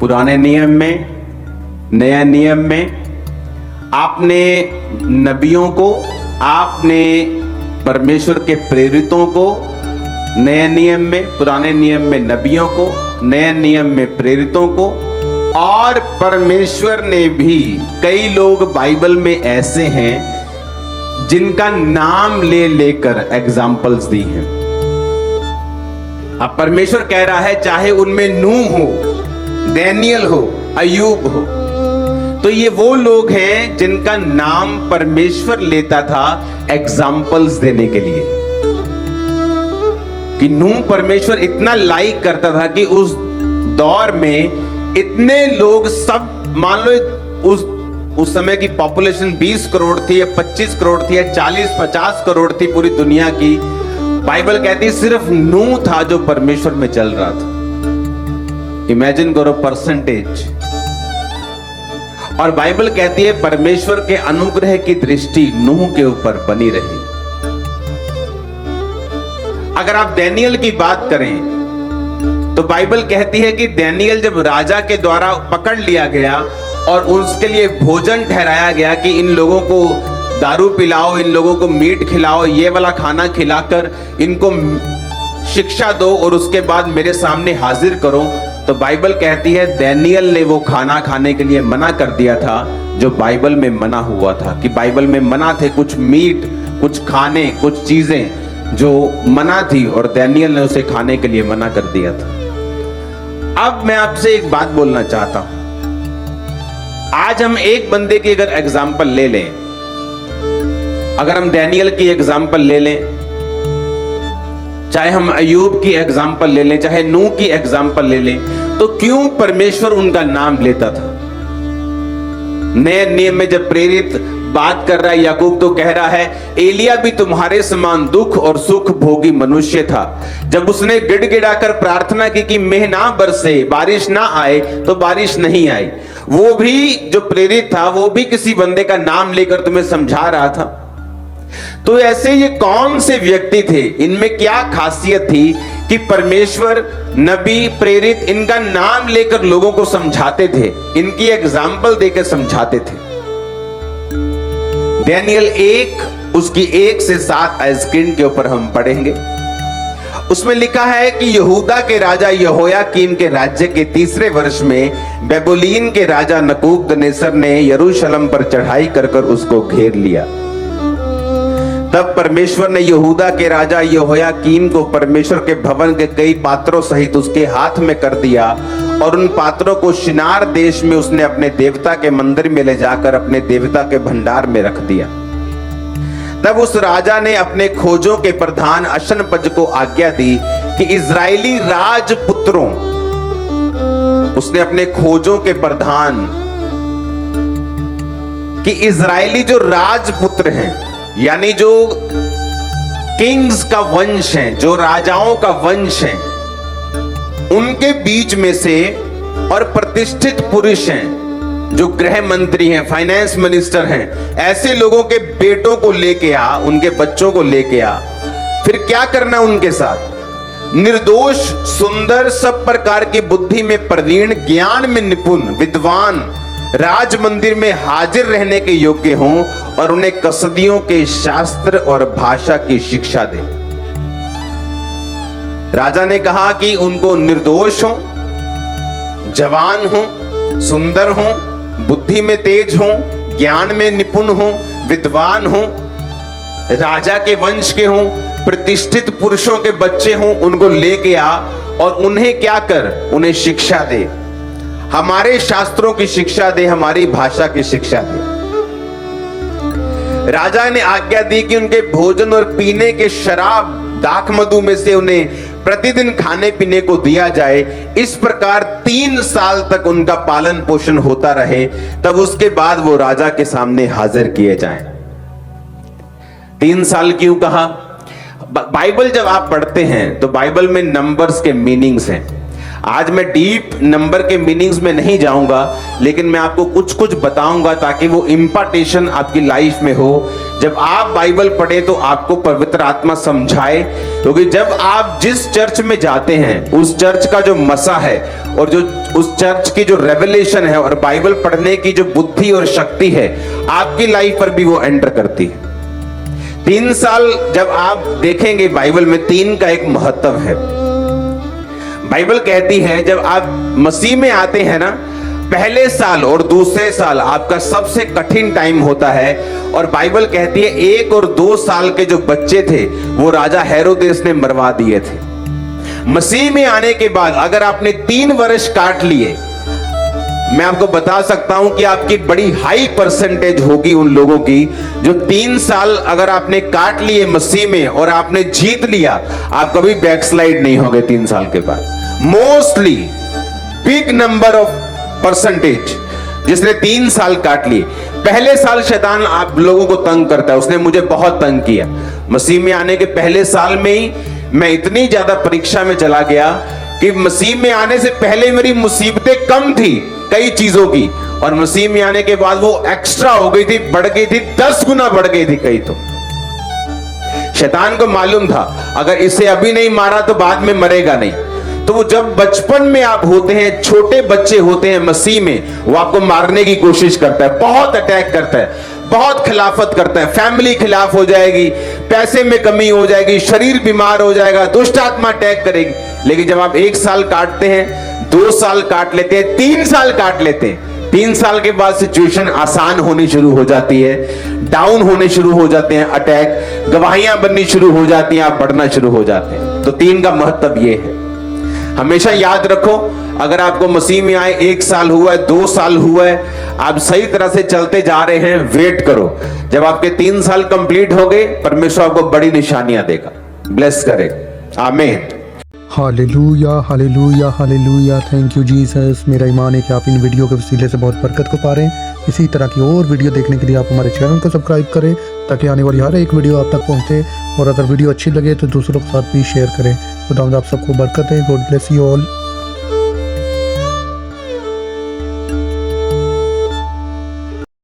पुराने नियम में, नए नियम में आपने नबियों को, आपने परमेश्वर के प्रेरितों को, नए नियम में, पुराने नियम में नबियों को, नए नियम में प्रेरितों को, और परमेश्वर ने भी कई लोग बाइबल में ऐसे हैं जिनका नाम ले लेकर एग्जाम्पल्स दी हैं। अब परमेश्वर कह रहा है चाहे उनमें नूह हो, डैनियल हो, अय्यूब हो, तो ये वो लोग हैं जिनका नाम परमेश्वर लेता था एग्जाम्पल्स देने के लिए, कि नूह परमेश्वर इतना लाइक करता था कि उस दौर में इतने लोग, सब मान लो उस समय की पॉपुलेशन 20 करोड़ थी या 25 करोड़ थी या 40-50 करोड़ थी पूरी दुनिया की। बाइबल कहती है सिर्फ नूह था जो परमेश्वर में चल रहा था। इमेजिन करो परसेंटेज। और बाइबल कहती है परमेश्वर के अनुग्रह की दृष्टि नूह के ऊपर बनी रही। अगर आप डैनियल की बात करें तो बाइबल कहती है कि डैनियल जब राजा के द्वारा पकड़ लिया गया और उसके लिए भोजन ठहराया गया कि इन लोगों को दारू पिलाओ, इन लोगों को मीट खिलाओ, ये वाला खाना खिलाकर इनको शिक्षा दो और उसके बाद मेरे सामने हाजिर करो, तो बाइबल कहती है डैनियल ने वो खाना खाने के लिए मना कर दिया था जो बाइबल में मना हुआ था। कि बाइबल में मना थे कुछ मीट, कुछ खाने, कुछ चीजें जो मना थी और डैनियल ने उसे खाने के लिए मना कर दिया था। अब मैं आपसे एक बात बोलना चाहता हूं। आज हम एक बंदे की अगर एग्जाम्पल ले लें, अगर हम डैनियल की एग्जाम्पल ले लें, चाहे हम अय्यूब की एग्जाम्पल ले लें, चाहे नूह की एग्जाम्पल ले लें, तो क्यों परमेश्वर उनका नाम लेता था? नए नियम में जब प्रेरित बात कर रहा है, याकूब तो कह रहा है एलिया भी तुम्हारे समान दुख और सुख भोगी मनुष्य था। जब उसने गिड़गिड़ाकर प्रार्थना की कि मेघ ना बरसे, बारिश ना आए, तो बारिश नहीं आई। वो भी जो प्रेरित था वो भी किसी बंदे का नाम लेकर तुम्हें समझा रहा था। तो ऐसे ये कौन से व्यक्ति थे, इनमें क्या खासियत थी कि परमेश्वर, नबी, प्रेरित इनका नाम लेकर लोगों को समझाते थे, इनकी एग्जाम्पल देकर समझाते थे। डैनियल 1 उसकी 1 से 7 आयत के ऊपर हम पढ़ेंगे। उसमें लिखा है कि यहूदा के राजा यहोयाकीम के राज्य के 3रे वर्ष में बेबुलीन के राजा नबूकदनेस्सर ने यरूशलेम पर चढ़ाई कर उसको घेर लिया। तब परमेश्वर ने यहूदा के राजा यहोयाकीम को परमेश्वर के भवन के कई पात्रों सहित उसके हाथ में कर दिया और उन पात्रों को शिनार देश में उसने अपने देवता के मंदिर में ले जाकर अपने देवता के भंडार में रख दिया। तब उस राजा ने अपने खोजों के प्रधान अशनपज को आज्ञा दी कि इजरायली राजपुत्रों, उसने अपने खोजों के प्रधान कि इजरायली जो राजपुत्र हैं, यानी जो किंग्स का वंश है, जो राजाओं का वंश है, उनके बीच में से और प्रतिष्ठित पुरुष हैं, जो गृह मंत्री हैं, फाइनेंस मिनिस्टर हैं, ऐसे लोगों के बेटों को लेके आ, उनके बच्चों को लेके आ। फिर क्या करना उनके साथ? निर्दोष, सुंदर, सब प्रकार की बुद्धि में प्रवीण, ज्ञान में निपुण, विद्वान, राज मंदिर में हाजिर रहने के योग्य हों और उन्हें कसदियों के शास्त्र और भाषा की शिक्षा दे। राजा ने कहा कि उनको निर्दोष हो, जवान हो, सुंदर हो, बुद्धि में तेज हो, ज्ञान में निपुण हो, विद्वान हो, राजा के वंश के हो, प्रतिष्ठित पुरुषों के बच्चे हो, उनको लेके आ और उन्हें क्या कर? उन्हें शिक्षा दे, हमारे शास्त्रों की शिक्षा दे, हमारी भाषा की शिक्षा दे। राजा ने आज्ञा दी कि उनके भोजन और पीने के शराब, दाख मधु में से उन्हें प्रतिदिन खाने पीने को दिया जाए। इस प्रकार 3 साल तक उनका पालन पोषण होता रहे, तब उसके बाद वो राजा के सामने हाजिर किए जाएं। 3 साल क्यों कहा? बाइबल जब आप पढ़ते हैं तो बाइबल में नंबर्स के मीनिंग्स हैं। आज मैं डीप नंबर के मीनिंग्स में नहीं जाऊंगा, लेकिन मैं आपको कुछ कुछ बताऊंगा ताकि वो इंपॉर्टेशन आपकी लाइफ में हो जब आप बाइबल पढ़े तो आपको पवित्र आत्मा समझाए, क्योंकि जब आप जिस चर्च में जाते हैं उस चर्च का जो मसा है और जो उस चर्च की जो रेवलेशन है और बाइबल पढ़ने की जो बुद्धि और शक्ति है आपकी लाइफ पर भी वो एंटर करती है। 3 साल जब आप देखेंगे बाइबल में 3 का एक महत्व है। बाइबल कहती है जब आप मसीह में आते हैं ना, पहले साल और दूसरे साल आपका सबसे कठिन टाइम होता है। और बाइबल कहती है 1 और 2 साल के जो बच्चे थे वो राजा हेरोदेस ने मरवा दिए थे। मसीह में आने के बाद अगर आपने 3 वर्ष काट लिए, मैं आपको बता सकता हूं कि आपकी बड़ी हाई परसेंटेज होगी उन लोगों की जो 3 साल अगर आपने काट लिए मसीह में और आपने जीत लिया, आप कभी बैकस्लाइड नहीं होंगे 3 साल के बाद। Mostly big number of percentage जिसने 3 साल काट लिए। पहले साल शैतान आप लोगों को तंग करता है, उसने मुझे बहुत तंग किया। मसीह में आने के पहले साल में ही मैं इतनी ज्यादा परीक्षा में चला गया कि मसीह में आने से पहले मेरी मुसीबतें कम थी कई चीजों की, और मसीह में आने के बाद वो एक्स्ट्रा हो गई थी, बढ़ गई थी, 10 गुना बढ़ गई थी कई तो। शैतान को मालूम था अगर इसे अभी नहीं मारा तो बाद में मरेगा नहीं। तो वो जब बचपन में आप होते हैं, छोटे बच्चे होते हैं मसीह में, वो आपको मारने की कोशिश करता है, बहुत अटैक करता है, बहुत खिलाफत करता है। फैमिली खिलाफ हो जाएगी, पैसे में कमी हो जाएगी, शरीर बीमार हो जाएगा, दुष्ट आत्मा अटैक करेगी। लेकिन जब आप 1 साल काटते हैं, 2 साल काट लेते हैं, 3 साल काट लेते हैं, 3 साल के बाद सिचुएशन आसान होनी शुरू हो जाती है, डाउन होने शुरू हो जाते हैं, अटैक, गवाहियां बननी शुरू हो जाती हैं, आप बढ़ना शुरू हो जाते हैं। तो 3 का महत्व ये है। हमेशा याद रखो, अगर आपको मसीह में आए 1 साल हुआ है, 2 साल हुआ है, आप सही तरह से चलते जा रहे हैं, वेट करो। जब आपके 3 साल कंप्लीट हो गए, परमेश्वर आपको बड़ी निशानियां देगा, ब्लेस करेगा। आमीन। Hallelujah hallelujah hallelujah. Thank you Jesus. मेरा ईमान है कि आप इन वीडियो के वसीले से बहुत बरकत को पा रहे हैं। इसी तरह की और वीडियो देखने के लिए आप हमारे चैनल को सब्सक्राइब करें ताकि आने वाली हर एक वीडियो आप तक पहुंचे। और अगर वीडियो अच्छी लगे तो दूसरों के साथ भी शेयर करें। खुदा आप सबको बरकत है। God bless you all.